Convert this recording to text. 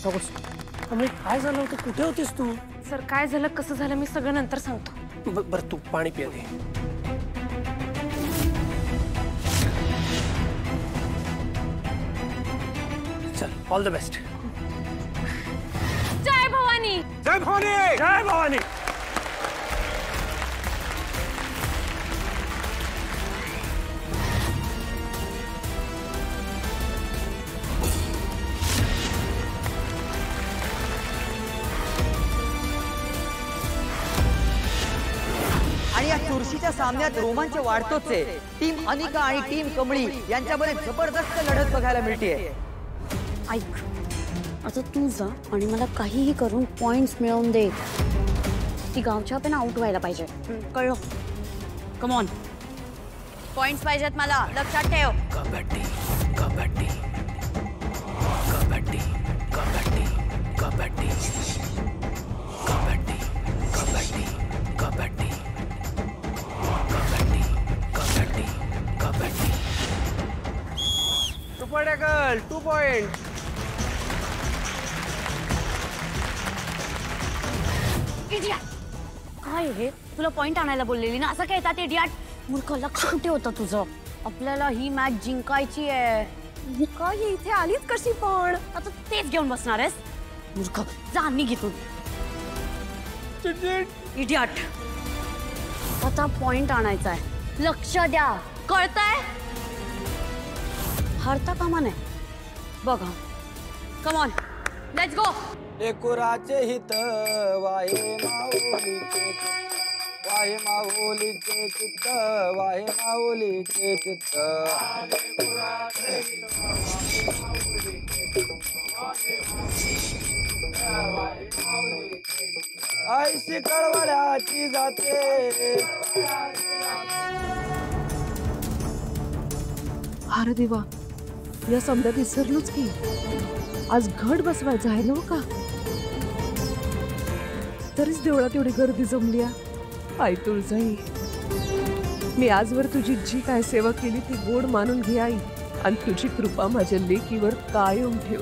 सगळं कमळी काय झालं होतं? कुठे होतीस तू? सर काय झालं कसं झालं मी सगळं नंतर सांगतो. बरं तू पाणी पिया दे. चल ऑल द बेस्ट. जय भवानी. जय भवानी. जय भवानी. आणि या चुरशीच्या सामन्यात रोमांच वाढतोच आहे. टीम अनिका आणि टीम कमळी यांच्यामध्ये जबरदस्त लढत बघायला मिळते. ऐक, आता तू जा आणि मला काहीही करून पॉइंट्स मिळवून दे. ती गावच्या पण आउट व्हायला पाहिजे, कळलं? कम ऑन, पॉइंट्स पाहिजेत मला, लक्षात ठेव. Kabaddi kabaddi kabaddi kabaddi kabaddi kabaddi kabaddi kabaddi kabaddi kabaddi kabaddi. 2 point girl, 2 point. Idiot, काय हे? तुला पॉइंट आणायला बोललेली ना, असं काय येतात इडियट? मूर्ख, लक्ष कुठे होतं तुझं? आपल्याला ही मॅच जिंकायची आहे. काय इथे आलीच कशी पण? आता तेच घेऊन बसणार आहेस? मूर्ख, जा निघ इथून. इडियट, आता पॉइंट आणायचा आहे, लक्ष द्या, कळतंय? हरता कामा नाही बघा. Come on, let's go. लेकुराचे हित वाहे माऊलीचे चित्त, वाहे माऊलीचे चित्त, वाहे माऊलीचे चित्त. ऐशी कळवळ्याची जाते. अरे देवा, या समजा विसरलोच की आज घट बसवायचं आहे ना का? तरीच देवळात एवढी गर्दी जमली. आई तुळजाई, मी आजवर तुझी जी काय सेवा केली ती गोड मानून घे आई, आणि तुझी कृपा माझ्या लेकीवर कायम ठेव.